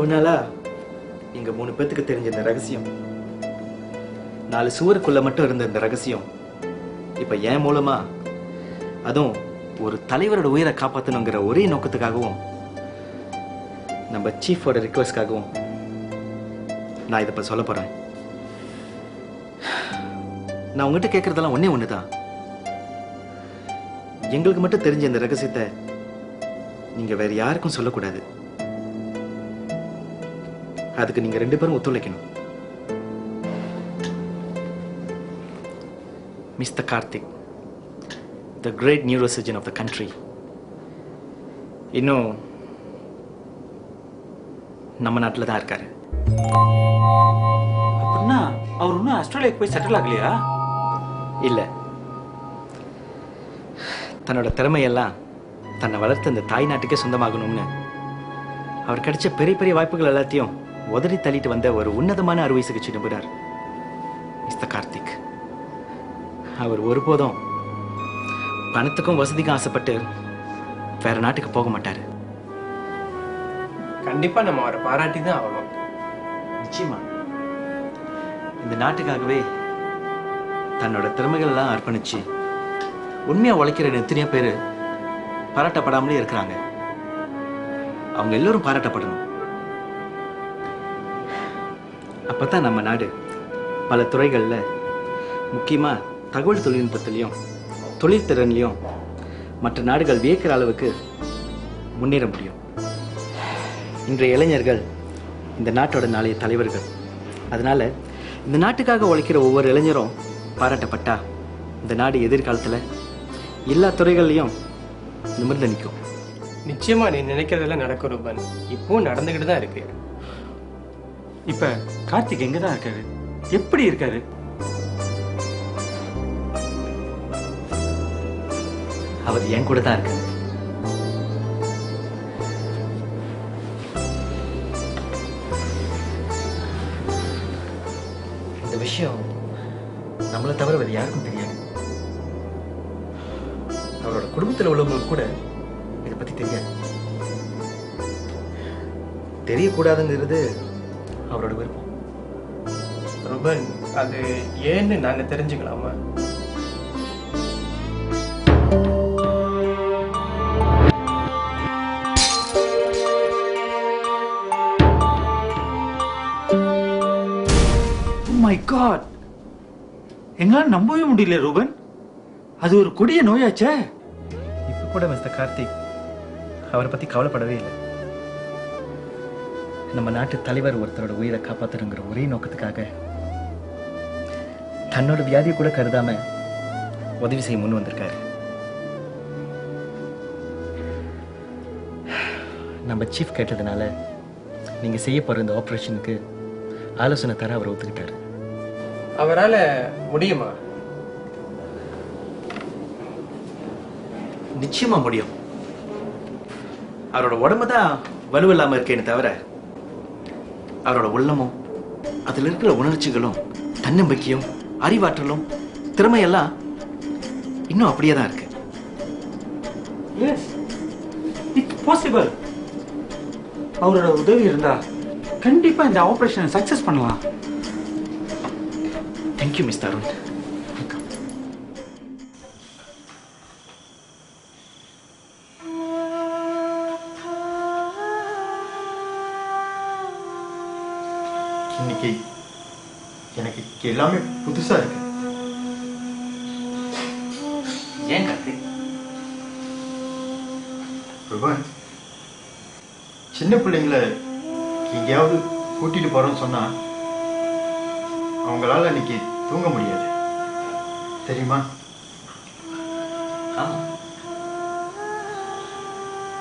இவ்வளவு நாளா எங்க 3 பேத்துக்கு தெரிஞ்ச இந்த ரகசியம், 4 சுவருக்குள்ள மட்டும் இருந்த இந்த ரகசியம் இப்ப என் மூலமா, அதுவும் ஒரு தலைவரோட உயிரை காப்பாற்றணுங்கிற ஒரே நோக்கத்துக்காகவும், நம்ம சீஃபோட ரிக்வெஸ்ட்காகவும் நான் இதை இப்ப சொல்ல போறேன். நான் உங்ககிட்ட கேட்கறதெல்லாம் ஒண்ணே ஒண்ணுதான். எங்களுக்கு மட்டும் தெரிஞ்ச இந்த ரகசியத்தை நீங்க வேற யாருக்கும் சொல்லக்கூடாது. அதுக்கு நீங்க 2 பேரும் ஒத்துழைக்கணும். Mister Karthik, the great neurosurgeon of the country, இன்னும் நம்ம நாட்டில் தான் இருக்காரு. அப்படின்னா அவர் இன்னும் ஆஸ்திரேலியாவுக்கு போய் செட்டில் ஆகலையா? இல்ல, தன்னோட திறமையெல்லாம் தன்னை வளர்த்த இந்த தாய் நாட்டுக்கே சொந்தமாகணும்னு அவர் கிடைச்ச பெரிய பெரிய வாய்ப்புகள் எல்லாத்தையும் உதறி தள்ளிட்டு வந்த ஒரு உன்னதமான அறுவை சிகிச்சை நிபுணர் மிஸ்டர் கார்த்திக். அவர் ஒருபோதும் பணத்துக்கும் வசதிக்கும் ஆசைப்பட்டு வேற நாட்டுக்கு போக மாட்டாரு. கண்டிப்பா நம்ம அவரை பாராட்டி தான் ஆகணும். நிச்சயமா இந்த நாட்டுக்காகவே தன்னோட திறமைகள் எல்லாம் அர்ப்பணிச்சு உண்மையா உழைக்கிற எத்தனையோ பேரு பாராட்டப்படாமலே இருக்கிறாங்க. அவங்க எல்லோரும் பாராட்டப்படணும். அப்பதான் நம்ம நாடு பல துறைகள்ல, முக்கியமா தகவல் தொழில்நுட்பத்திலையும் தொழில்திறன்லையும் மற்ற நாடுகள் வியக்கிற அளவுக்கு முன்னேற முடியும். இன்றைய இளைஞர்கள் இந்த நாட்டோட நாளைய தலைவர்கள். அதனால இந்த நாட்டுக்காக உழைக்கிற ஒவ்வொரு இளைஞரும் பாராட்டப்பட்டா இந்த நாடு எதிர்காலத்துல எல்லா துறைகள்லையும் நிமிர்ந்து நிற்கும். நிச்சயமா நீ நினைக்கிறதெல்லாம் நடக்கும் ரூபன். இப்போ நடந்துகிட்டு தான் இருக்கு. இப்ப கார்த்திக் எங்க தான் இருக்காரு? எப்படி இருக்காரு? அவர் என் கூட தான் இருக்காரு. இந்த விஷயம் நம்மளை தவிர வேறு யாருக்கும் தெரியாது. அவரோட குடும்பத்தில் உள்ளவங்களுக்கு கூட இதை பத்தி தெரியாது. தெரியக்கூடாதுங்கிறது அவரோட விருப்பம். ரூபன், அது ஏன்னு நாங்க தெரிஞ்சுக்கலாமா? மை காட், எங்களால் நம்பவே முடியல ரூபன். அது ஒரு கொடிய நோயாச்சே. இப்ப கூட மிஸ்டர் கார்த்திக் அவரை பத்தி கவலைப்படவே இல்லை. நம்ம நாட்டு தலைவர் ஒருத்தரோட உயிரை காப்பாற்றணுங்கிற ஒரே நோக்கத்துக்காக தன்னோட வியாதியை கூட கருதாம உதவி செய்ய முன் வந்திருக்காரு. நம்ம சீஃப் கேட்டதுனால நீங்க செய்ய போற இந்த ஆபரேஷனுக்கு ஆலோசனை தர அவர் ஒத்துக்கிட்டாரு. அவரால முடியுமா? நிச்சயமா முடியும். அவரோட உடம்பு தான் வலுவில்லாம இருக்கேன்னு தவிர அவரோட உள்ளமும் அதுல இருக்கிற உணர்ச்சிகளும் தன்னம்பிக்கையும் அறிவாற்றலும் திறமையெல்லாம் இன்னும் அப்படியே தான் இருக்கு. Yes, it's possible. அவரோட உதவி இருந்தா கண்டிப்பா இந்த ஆபரேஷனை சக்சஸ் பண்ணலாம். Thank you mister Arun. இன்னைக்கு எனக்கு எல்லாமே புதுசா இருக்கு. ஏன் கார்த்திக்? ரூபன், சின்ன பிள்ளைங்களை எங்கேயாவது கூட்டிட்டு போறோம்னு சொன்னா அவங்களால இன்னைக்கு தூங்க முடியாது, தெரியுமா?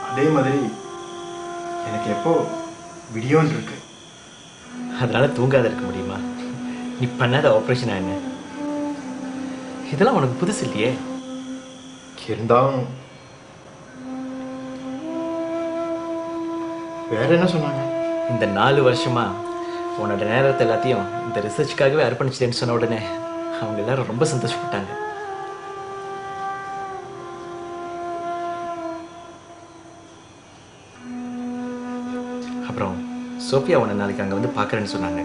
அதே மாதிரி எனக்கு எப்போ விடியோன்னு இருக்கு. அதனால தூங்காத இருக்க முடியுமா? நீ பண்ணாத ஆபரேஷன் என்ன? இதெல்லாம் உனக்கு புதுசு இல்லையே. இருந்தாலும் வேற என்ன சொன்னாங்க? இந்த 4 வருஷமா உன்னோட நேரத்தை எல்லாத்தையும் இந்த ரிசர்ச்சுக்காகவே அர்ப்பணிச்சிட்டேன்னு சொன்ன உடனே அவங்க எல்லாரும் ரொம்ப சந்தோஷப்பட்டாங்க. அப்புறம் சோஃபியா உன்னை நாளைக்கு அங்கே வந்து பார்க்குறேன்னு சொன்னாங்க.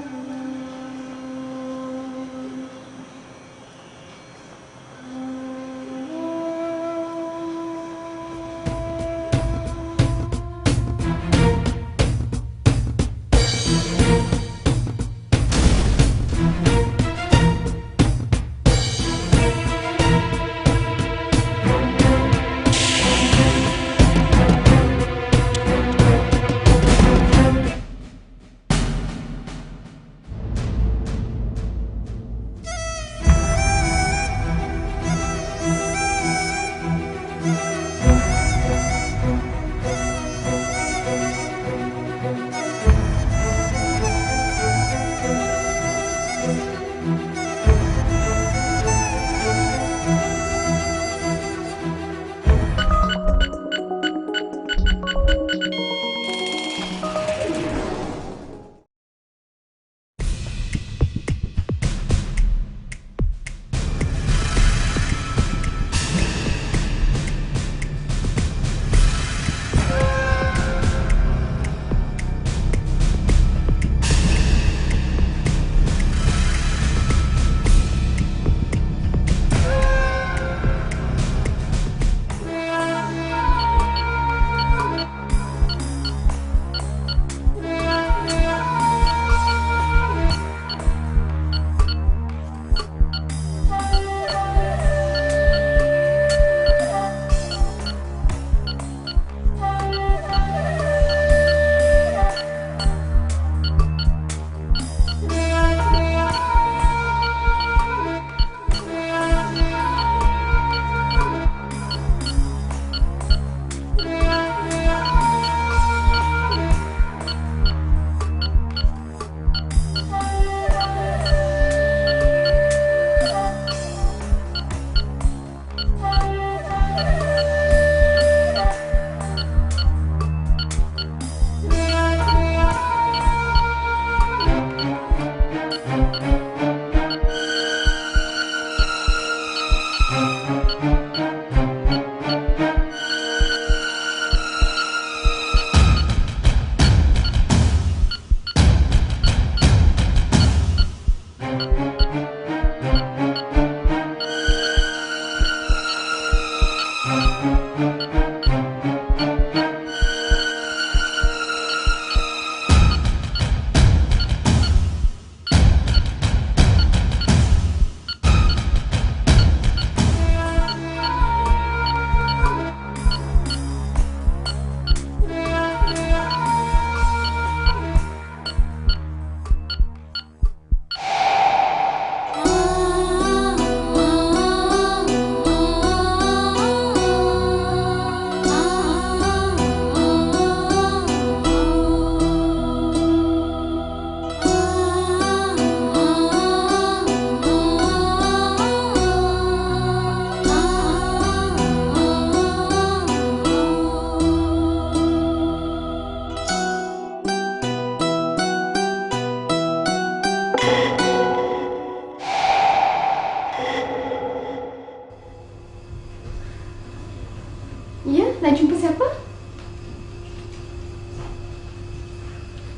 Nak jumpa siapa?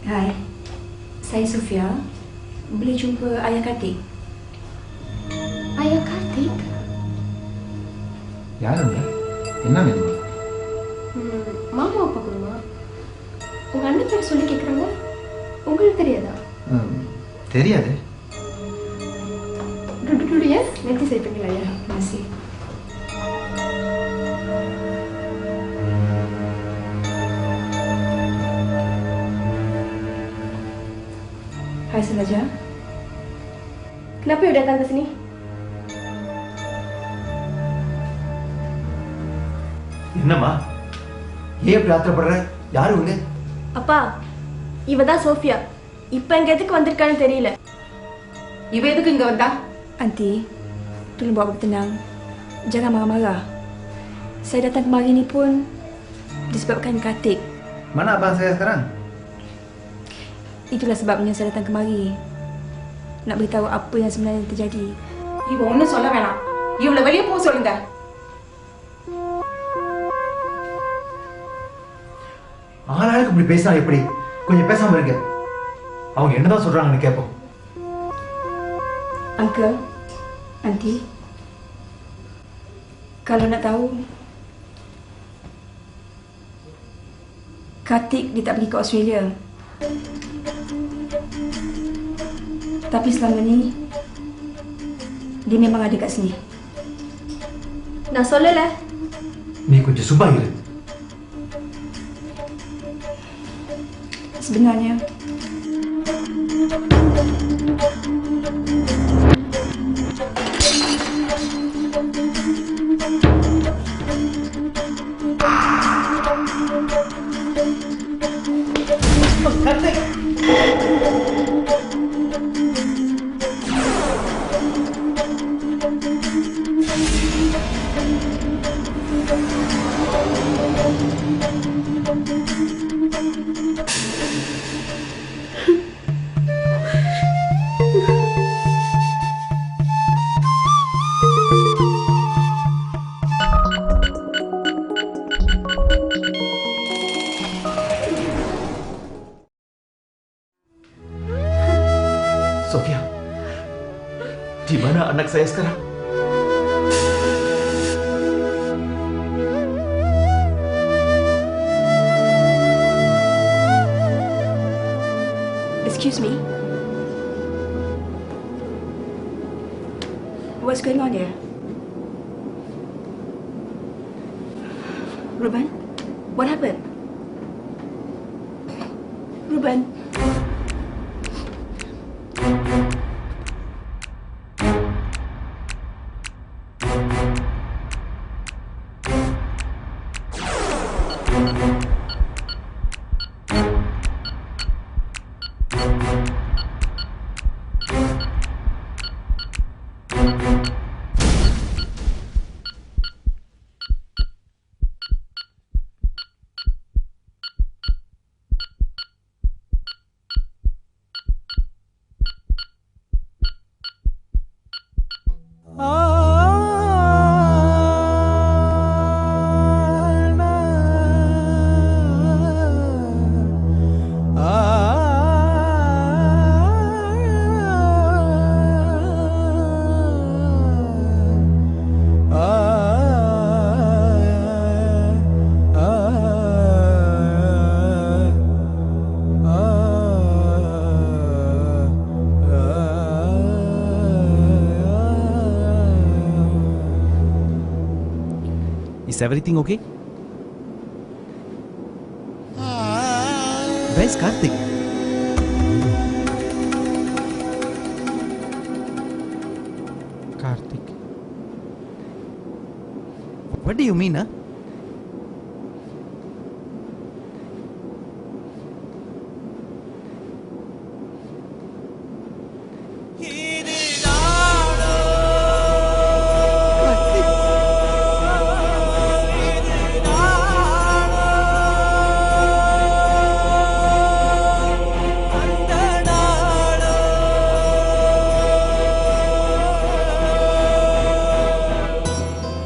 Hai, saya Sofia. Boleh jumpa Ayah Kartik? Ayah Kartik? யாருங்க? என்ன வேணும்? மாமா அப்பா குருமா. உங்க அண்ணன் பேர் சொல்லி கேட்குறாங்க. உங்களுக்கு தெரியாதா? தெரியாது. எஸ் நெத்தி சேர்ப்பீங்களா ஐயா? Masih. Hai Selaja. Kenapa you datang ke sini? என்னம்மா? ஏன் இப்படி ஆத்திரப்படுற? யாரு இவங்க? அப்பா, இவ தான் சோஃபியா. இப்போ எங்க எதுக்கு வந்திருக்கான்னு தெரியல. Ibu எதுக்கு இங்க வந்தா? Aunty, tolong bawa bertenang. Jangan marah-marah. Saya datang kemari ni pun disebabkan Kartik. Mana abang saya sekarang? Itulah sebabnya saya datang kemari. Nak beritahu apa yang sebenarnya terjadi. இவ ஒன்றும் சொல்ல வேணாம். இவளை வெளியே போக சொல்லுங்க. ஆளாளுக்கு இப்படி பேசினா எப்படி? கொஞ்சம் பேசாம இருங்க. அவங்க என்னதான் சொல்றாங்கன்னு கேட்போம். Uncle, Auntie, kalau nak tahu, Kartik dia tak pergi ke Australia. Tapi selama ni, dia memang ada kat sini. நான் சொல்லல. நீ கொஞ்சம் சும்மா இரு. Sebenarnya, Sofia, di mana anak saya sekarang? excuse me. What's going on here? Ruben? What happened? Ruben? Is everything okay? Where's Kartik? Kartik. What do you mean, huh?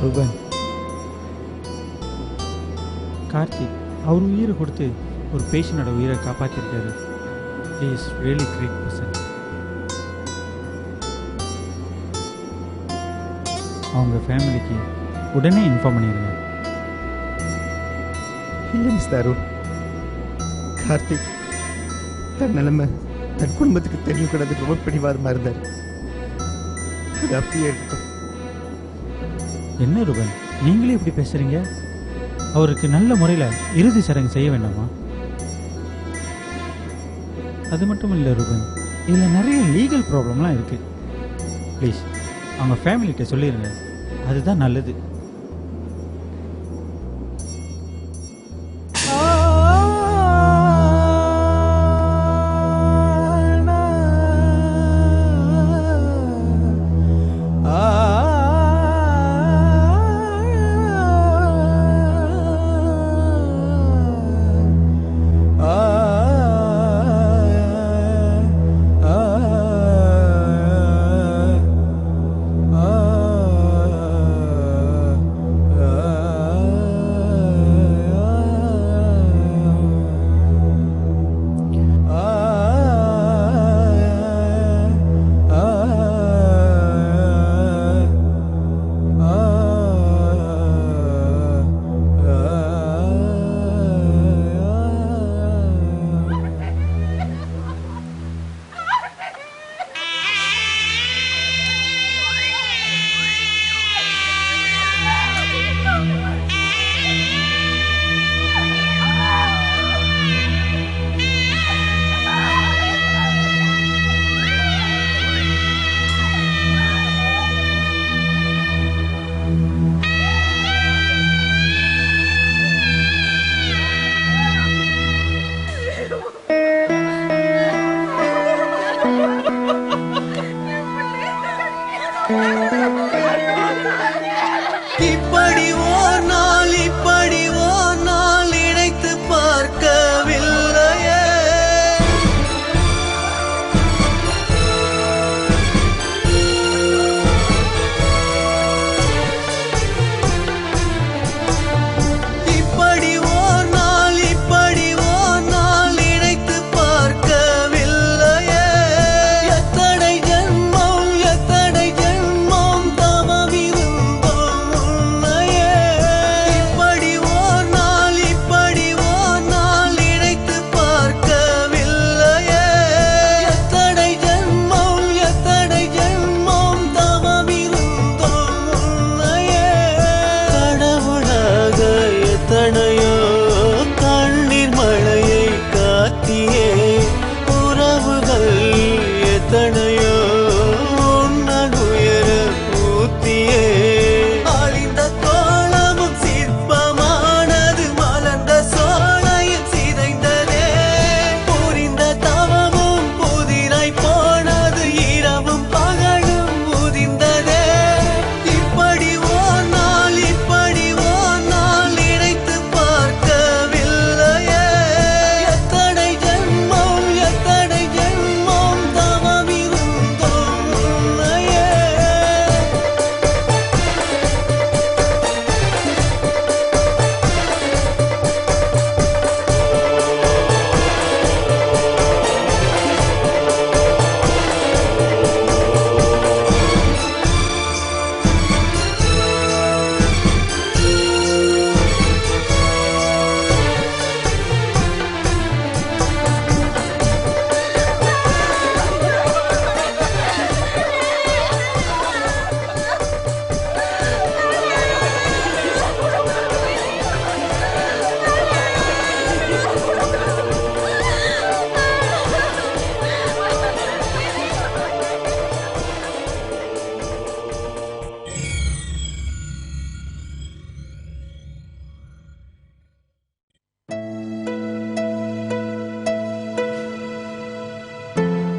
Ruben. Karthik அவர் உயிரை கொடுத்து ஒரு பேஷண்டோட உயிரை காப்பாற்றிருக்காரு. He is really great person. அவங்க ஃபேமிலிக்கு உடனே inform பண்ணிடுங்க. இல்லை மிஸ்டர் அருண், கார்த்திக் தன் நிலைமை தன் குடும்பத்துக்கு தெரியக்கூடாது ரொம்ப பிடிவாதமாக இருந்தார். அது அப்படியே இருக்கும். என்ன ரூபன், நீங்களே இப்படி பேசுறீங்க? அவருக்கு நல்ல முறையில் இறுதி சடங்கு செய்ய வேண்டாமா? அது மட்டும் இல்லை ரூபன், இதில் நிறைய லீகல் ப்ராப்ளம்லாம் இருக்கு. ப்ளீஸ் அவங்க ஃபேமிலிகிட்ட சொல்லிடுங்க, அதுதான் நல்லது. இப்படி ஓர் நாள் இணைத்து பார்க்கவில்லையே. இப்படி ஓர் நாள் இணைத்து பார்க்கவில்லையே. எத்தனை ஜென்மம் தவமிருந்தோம் உன்னையே. இப்படி ஓர் நாள் இணைத்து பார்க்கவில்லையே. எத்தனை ஜென்மம் தவமிருந்தோம் உன்னையே. கடவுளாக எத்தனையோ கண்ணீர் மழையை காத்தியே. உறவுகள் எத்தனையோ உன்னால் உயர ஊத்தியே. அழிந்த கோலமும் சிற்பமானது மலர்ந்த சோலையில் சிதைந்ததே. புரிந்த தவமும் புதிராய் போனது இரவும் பகலும் உதிர்ந்ததே. இப்படி ஓர் நாள் இணைத்து பார்க்கவில்லையே. எத்தனை ஜென்மம் தவமிருந்தோம் உன்னையே.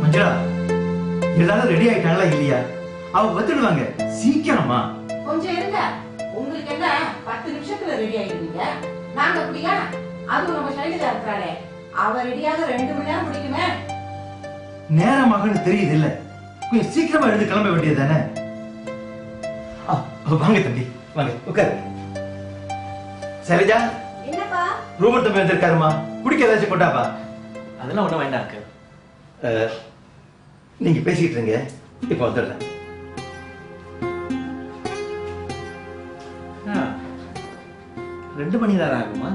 மஞ்சுளா, எல்லாரும் ரெடி ஆயிட்டாங்களா இல்லையா? அவங்க வந்துடுவாங்க சீக்கிரமா. கொஞ்சம் இருங்க. உங்களுக்கு என்ன 10 நிமிஷத்துல ரெடி ஆயிடுவீங்க? நாங்க அப்படியா? அதுவும் நம்ம சைடுல இருக்கிறாளே, அவ ரெடியாக 2 மணி நேரம் முடிக்குமே. நேரமாகன்னு தெரியுது இல்ல, கொஞ்சம் சீக்கிரமா எழுந்து கிளம்ப வேண்டியது தானே. வாங்க தம்பி, வாங்க உட்காரு. சரோஜா, என்னப்பா? ரூபன் தம்பி வந்திருக்காருமா, குடிக்க ஏதாச்சும் கொண்டாப்பா. அதெல்லாம் ஒன்றும் வேண்டாம் அங்கிள். நீங்க பேசிட்டு இருங்க, இப்ப வந்துடுறேன். 2 மணி நேரம் ஆகுமா?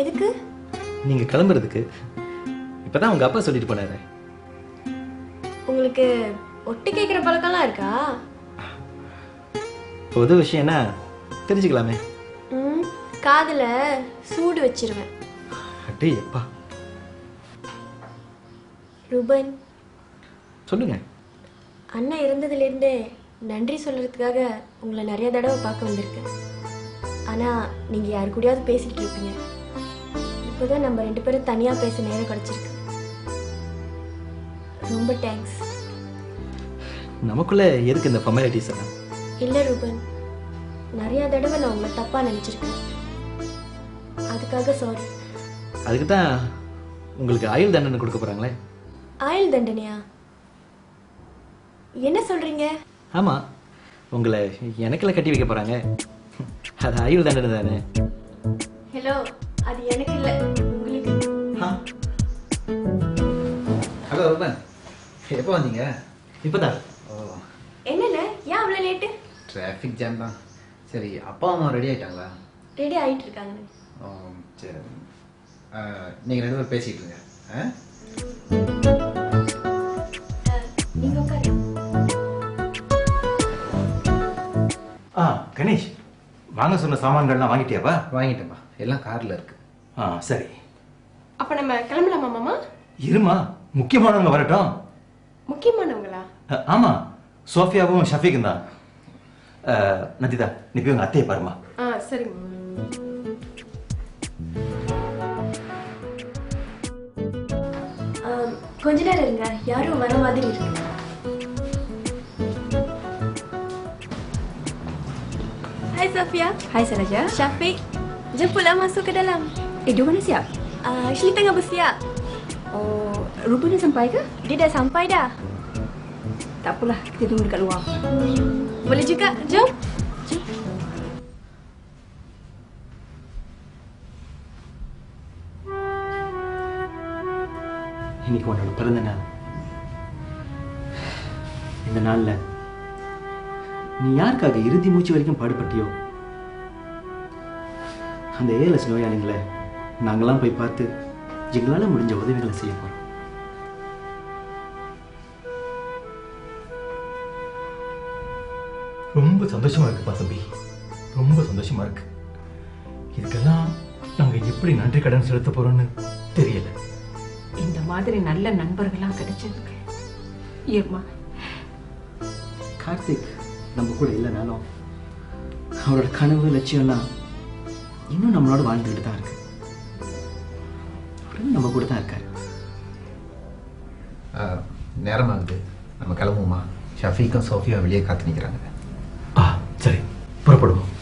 எதுக்கு? நீங்க கிளம்புறதுக்கு. இப்பதான் உங்க அப்பா சொல்லிட்டு போனாரு. உங்களுக்கு ஒட்டு கேட்குற பழக்கம்லாம் இருக்கா? பொது விஷயம்னா தெரிஞ்சுக்கலாமே. காதுல சூடு வச்சிருவேன். அட்டே எப்பா. ரூபன், சொல்லுங்க. அண்ணன் இருந்ததுலேருந்தே நன்றி சொல்றதுக்காக உங்களை நிறைய தடவை பார்க்க வந்திருக்கேன். ஆனால் நீங்கள் யாரு கூடயாவது பேசிக்கிட்டு இருப்பீங்க. இப்போதான் நம்ம 2 பேரும் தனியாக பேச நேரம் கிடச்சிருக்கு. ரொம்ப தேங்க்ஸ். நமக்குள்ள எதுக்கு இந்த ஃபார்மாலிட்டிஸ் எல்லாம்? இல்லை ரூபன், நிறைய தடவை நான் உங்களை தப்பாக நினச்சிருக்கேன். அதுக்காக சாரி. அதுக்கு தான் உங்களுக்கு ஆயுள் தண்டனை கொடுக்க போறாங்களே. ஆயுள் தண்டனையா? என்ன சொல்றீங்க? ஆமா, உங்களை எனக்குள்ள கட்டி வைக்க போறாங்க. அது ஆயுள் தண்டனை தானே. ஹலோ, அது எனக்கு இல்லை, உங்களுக்கு. ஹலோ ரூபன், எப்போ வந்தீங்க? இப்போதான். என்னண்ணே, ஏன் அவ்வளோ லேட்டு? டிராஃபிக் ஜாம் தான். சரி, அப்பா அம்மா ரெடி ஆயிட்டாங்களா? ரெடி ஆகிட்டு இருக்காங்க. சரி, நீங்கள் 2 பேரும் பேசிகிட்டு இருங்க. நீங்க உட்காரு. கணேஷ், வாங்க சொன்ன சாமான்கள்லாம் வாங்கிட்டியாப்பா? வாங்கிட்டேன்ப்பா, எல்லாம் காரில் இருக்கு. சரி. அப்ப நம்ம கிளம்பலாமா மாமா? இருமா, முக்கியமானவங்க வரட்டும். முக்கியமானவங்களா? ஆமா, சோஃபியாவும் ஷஃபீக்கும் தான். நந்திதா, நீ போய் உங்க அத்தையை பாருமா. சரி. கொஞ்ச நேரம் இருங்க, யாரும் வர மாதிரி இருக்கு. Hai Safia. Hai Saraja. Syafiq. Jemputlah masuk ke dalam. Dia mana siap? Ashley tengah bersiap. Oh, Ruben dah sampai ke? Dia dah sampai dah. Tak apalah, kita tunggu dekat luar. Boleh juga. Jom. இன்னைக்கு உன்னோட பிறந்த நாள். இந்த நாள்ல நீ யாருக்காக இறுதி மூச்சு வரைக்கும் பாடுபட்டியோ அந்த ஏஎல்எஸ் நோயாளிகளை நாங்களாம் போய் பார்த்து எங்களால முடிஞ்ச உதவிகளை செய்ய போறோம். ரொம்ப சந்தோஷமா இருக்குப்பா தம்பி, ரொம்ப சந்தோஷமா இருக்கு. இதுக்கெல்லாம் நாங்க எப்படி நன்றி கடன் செலுத்த போறோம்னு தெரியல. இந்த மாதிரி நல்ல நண்பர்களாம் கிடைச்சதுக்கு ஏமா கார்த்திக் நம்ம கூட இல்லைனாலும் அவரோட கனவு லட்சியம்லாம் இன்னும் நம்மளோட வாழ்ந்துகிட்டு தான் இருக்கு. அவரும் நம்ம கூட தான் இருக்காரு. நேரமாகுது, நம்ம கிளம்புவோமா? ஷஃபீக்கும் சோஃபியா வெளியே காத்து நிற்கிறாங்க. சரி, புறப்படுவோம்.